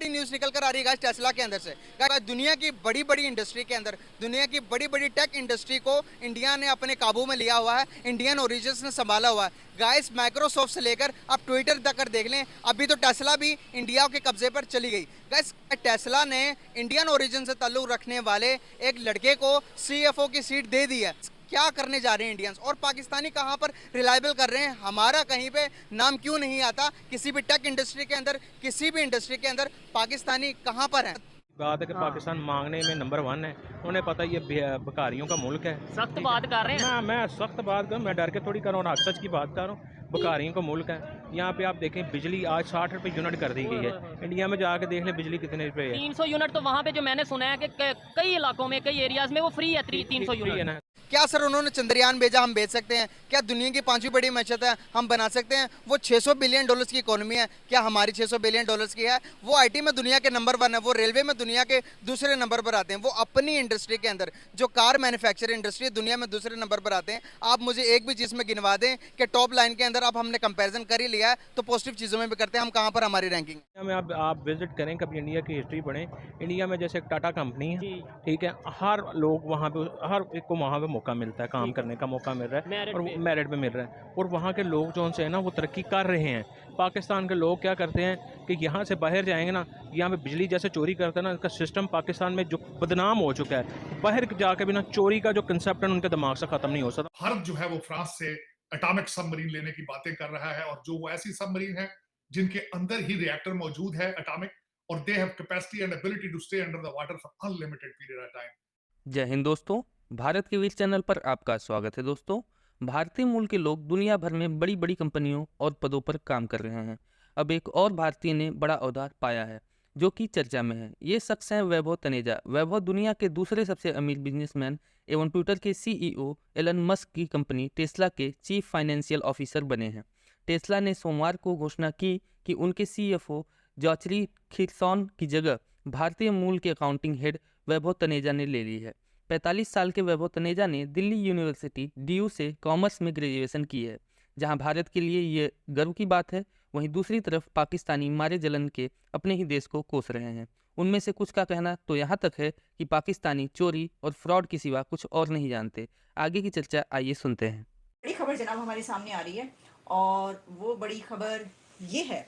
News निकल कर आ रही है टेस्ला के अंदर से। दुनिया की बड़ी बड़ी इंडस्ट्री के अंदर, दुनिया की बड़ी बड़ी टेक इंडस्ट्री को इंडिया ने अपने काबू में लिया हुआ है, इंडियन ओरिजिन्स ने संभाला हुआ है। गाइस, माइक्रोसॉफ्ट से लेकर आप ट्विटर तक कर देख लें, अभी तो टेस्ला भी इंडिया के कब्जे पर चली गई। गाइस, टेस्ला ने इंडियन ओरिजिन से ताल्लुक रखने वाले एक लड़के को सीएफओ की सीट दे दी है। क्या करने जा रहे हैं इंडियंस, और पाकिस्तानी कहाँ पर रिलायबल कर रहे हैं? हमारा कहीं पे नाम क्यों नहीं आता? किसी भी टेक इंडस्ट्री के अंदर, किसी भी इंडस्ट्री के अंदर पाकिस्तानी कहाँ पर है? बात है कि पाकिस्तान मांगने में नंबर 1 है। उन्हें पता है ये भिखारियों का मुल्क है। सख्त ठीक बात है, कर रहे हैं। मैं सख्त बात कर, मैं डर के थोड़ी कर रहा हूँ, आज सच की बात कर रहा हूँ। भिखारियों का मुल्क है। यहाँ पे आप देखें, बिजली आज 60 रुपये यूनिट कर दी गई है। इंडिया में जाके देख ले बिजली कितने रुपए है। 300 यूनिट तो वहाँ पे जो मैंने सुना है कि कई इलाकों में, कई एरियाज में वो फ्री है। 300 फ्री है यूनिट ना। क्या सर उन्होंने चंद्रयान भेजा, हम भेज सकते हैं? क्या दुनिया की 5वीं बड़ी मैशत है, हम बना सकते हैं? वो 600 बिलियन डॉलर्स की इकोनॉमी है, क्या हमारी 600 बिलियन डॉलर्स की है? वो आईटी में दुनिया के नंबर 1 है, वो रेलवे में दुनिया के दूसरे नंबर पर आते हैं। वो अपनी इंडस्ट्री के अंदर, जो कार मैन्युफैक्चरिंग इंडस्ट्री है, दुनिया में दूसरे नंबर पर आते हैं। आप मुझे एक भी चीज़ में गिनवा दें कि टॉप लाइन के अंदर, अब हमने कंपेरिजन कर ही लिया है तो पॉजिटिव चीज़ों में भी करते हैं, हम कहाँ पर हमारी रैंकिंग? इंडिया में आप विजिट करें, कभी इंडिया की हिस्ट्री पढ़ें। इंडिया में जैसे एक टाटा कंपनी है, जी। ठीक है, हर लोग वहाँ पे, हर एक को वहाँ पे मौका मिलता है, काम करने का मौका मिल रहा है, मेरिट और पे। मेरिट पे मिल रहा है। और वहाँ के लोग जो उनसे है ना, वो तरक्की कर रहे हैं। पाकिस्तान के लोग क्या करते हैं कि यहाँ से बाहर जाएंगे ना, यहाँ पे बिजली जैसे चोरी करते हैं ना, इसका सिस्टम पाकिस्तान में जो बदनाम हो चुका है। बाहर जाके भी ना चोरी का जो कंसेप्ट है उनके दिमाग से ख़त्म नहीं हो सकता। भारत जो है वो फ्रांस से एटॉमिक सबमरीन लेने की बातें कर रहा है, और जो वो ऐसी सबमरीन है जिनके अंदर ही रिएक्टर मौजूद है एटॉमिक, और they have capacity and ability to stay under the water for unlimited period of time. जय हिंद दोस्तों, भारत के वीर चैनल पर आपका स्वागत है। दोस्तों, भारतीय मूल के लोग दुनिया भर में बड़ी बड़ी कंपनियों और पदों पर काम कर रहे हैं। अब एक और भारतीय ने बड़ा ओहदा पाया है जो कि चर्चा में है। ये शख्स हैं वैभव तनेजा। वैभव दुनिया के दूसरे सबसे अमीर बिजनेसमैन एवं ट्विटर के सीईओ एलन मस्क की कंपनी टेस्ला के चीफ फाइनेंशियल ऑफिसर बने हैं। टेस्ला ने सोमवार को घोषणा की कि उनके सीएफओ जॉचरी खिरसॉन की जगह भारतीय मूल के अकाउंटिंग हेड वैभव तनेजा ने ले ली है। 45 साल के वैभव तनेजा ने दिल्ली यूनिवर्सिटी डीयू से कॉमर्स में ग्रेजुएशन की है। जहां भारत के लिए ये गर्व की बात है, वहीं दूसरी तरफ पाकिस्तानी मारे जलन के अपने ही देश को कोस रहे हैं। उनमें से कुछ का कहना तो यहाँ तक है कि पाकिस्तानी चोरी और फ्रॉड के सिवा कुछ और नहीं जानते। आगे की चर्चा आइए सुनते हैं। बड़ी खबर जनाब हमारे सामने आ रही है, और वो बड़ी खबर ये है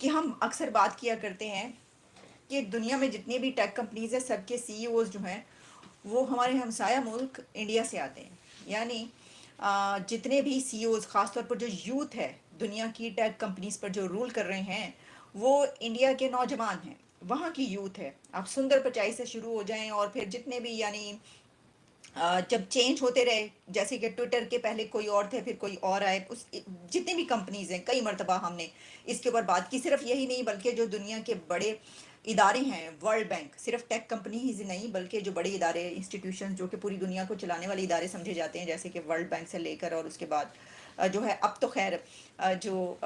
कि हम अक्सर बात किया करते हैं कि दुनिया में जितनी भी टेक कंपनीज है, सबके सीईओज जो हैं वो हमारे हमसाया मुल्क इंडिया से आते हैं। यानी जितने भी सीईओज, ख़ासतौर पर जो यूथ है दुनिया की टेक कंपनीज पर जो रूल कर रहे हैं, वो इंडिया के नौजवान हैं, वहाँ की यूथ है। आप सुंदर पिचाई से शुरू हो जाएं और फिर जितने भी, यानी जब चेंज होते रहे, जैसे कि ट्विटर के पहले कोई और थे, फिर कोई और आए, उस जितनी भी कंपनीज हैं, कई मरतबा हमने इसके ऊपर बात की। सिर्फ यही नहीं बल्कि जो दुनिया के बड़े इदारे हैं, वर्ल्ड बैंक, सिर्फ टेक कंपनी ही नहीं बल्कि जो बड़े इदारे, इंस्टीट्यूशन जो कि पूरी दुनिया को चलाने वाले इदारे समझे जाते हैं, जैसे कि वर्ल्ड बैंक से लेकर, और उसके बाद जो है अब तो खैर जो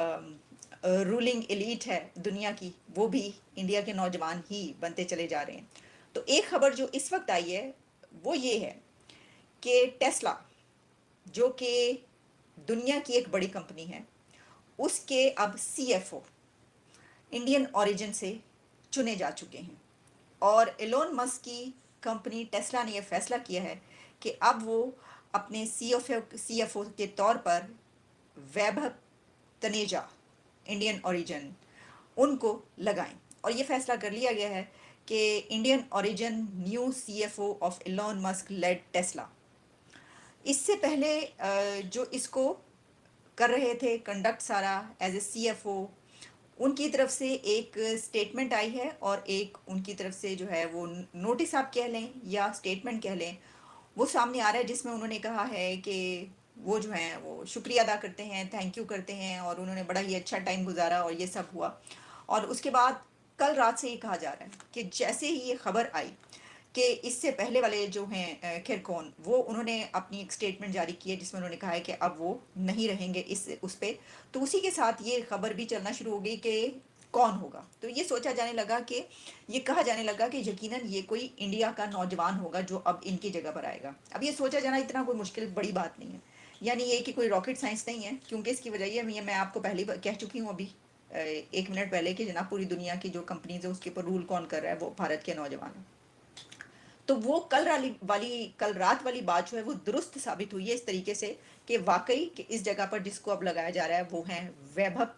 रूलिंग एलीट है दुनिया की, वो भी इंडिया के नौजवान ही बनते चले जा रहे हैं। तो एक खबर जो इस वक्त आई है वो ये है कि टेस्ला, जो कि दुनिया की एक बड़ी कंपनी है, उसके अब सीएफओ इंडियन ओरिजिन से चुने जा चुके हैं। और एलोन मस्क की कंपनी टेस्ला ने यह फैसला किया है कि अब वो अपने सीएफओ के तौर पर वैभव तनेजा, इंडियन ओरिजिन, उनको लगाएं। और ये फैसला कर लिया गया है कि Indian origin new CFO of Elon Musk led Tesla. इससे पहले जो इसको कर रहे थे कंडक्ट सारा एज ए सीएफओ, उनकी तरफ से एक स्टेटमेंट आई है, और एक उनकी तरफ से जो है वो नोटिस आप कह लें या स्टेटमेंट कह लें, वो सामने आ रहा है, जिसमें उन्होंने कहा है कि वो जो हैं वो शुक्रिया अदा करते हैं, थैंक यू करते हैं, और उन्होंने बड़ा ही अच्छा टाइम गुजारा और ये सब हुआ। और उसके बाद कल रात से ये कहा जा रहा है कि जैसे ही ये खबर आई कि इससे पहले वाले जो हैं खिरकॉन, वो उन्होंने अपनी एक स्टेटमेंट जारी की है जिसमें उन्होंने कहा है कि अब वो नहीं रहेंगे उस पर। तो उसी के साथ ये खबर भी चलना शुरू हो गई कि कौन होगा। तो ये सोचा जाने लगा कि, ये कहा जाने लगा कि यकीनन ये कोई इंडिया का नौजवान होगा जो अब इनकी जगह पर आएगा। अब ये सोचा जाना इतना कोई मुश्किल बड़ी बात नहीं है, यानी ये कि कोई रॉकेट साइंस नहीं है, क्योंकि इसकी वजह ये मैं आपको पहले कह चुकी हूँ अभी 1 मिनट पहले कि जनाब पूरी दुनिया की जो कंपनीज है उसके ऊपर रूल कौन कर रहा है, वो भारत के नौजवान हैं। तो वो कल रात वाली बात जो है वो दुरुस्त साबित हुई है इस तरीके से कि वाकई कि इस जगह पर जिसको अब लगाया जा रहा है वो हैं वैभव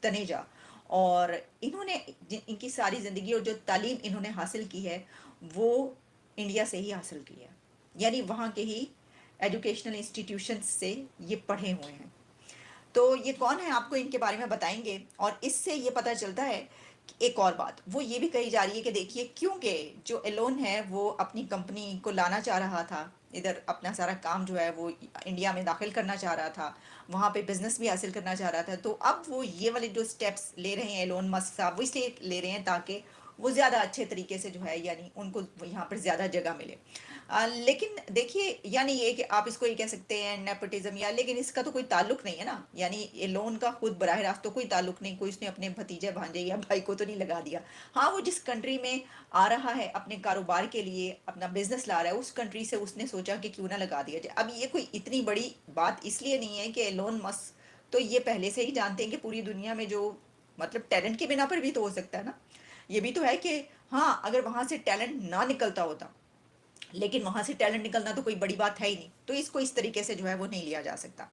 तनेजा। और इन्होंने इनकी सारी ज़िंदगी और जो तालीम इन्होंने हासिल की है वो इंडिया से ही हासिल की है, यानी वहाँ के ही एजुकेशनल इंस्टीट्यूशंस से ये पढ़े हुए हैं। तो ये कौन है आपको इनके बारे में बताएंगे। और इससे ये पता चलता है कि एक और बात वो ये भी कही जा रही है कि देखिए क्योंकि जो एलोन है वो अपनी कंपनी को लाना चाह रहा था, इधर अपना सारा काम जो है वो इंडिया में दाखिल करना चाह रहा था, वहाँ पे बिजनेस भी हासिल करना चाह रहा था। तो अब वो ये वाले जो स्टेप्स ले रहे हैं एलोन मस्क साहब वो इसलिए ले रहे हैं ताकि वो ज़्यादा अच्छे तरीके से जो है यानी उनको यहाँ पर ज़्यादा जगह मिले। लेकिन देखिए यानी ये कि आप इसको ये कह सकते हैं नेपोटिज्म या, लेकिन इसका तो कोई ताल्लुक नहीं है ना, यानी ये लोन का खुद बराह रास्त तो कोई ताल्लुक नहीं, कोई उसने अपने भतीजे भांजे या भाई को तो नहीं लगा दिया। हाँ वो जिस कंट्री में आ रहा है अपने कारोबार के लिए अपना बिजनेस ला रहा है उस कंट्री से उसने सोचा कि क्यों ना लगा दिया जाए। अब ये कोई इतनी बड़ी बात इसलिए नहीं है कि एलोन मस्क तो ये पहले से ही जानते हैं कि पूरी दुनिया में जो मतलब टैलेंट के बिना पर भी तो हो सकता है ना। ये भी तो है कि हाँ अगर वहाँ से टैलेंट ना निकलता होता, लेकिन वहां से टैलेंट निकलना तो कोई बड़ी बात है ही नहीं, तो इसको इस तरीके से जो है वो नहीं लिया जा सकता।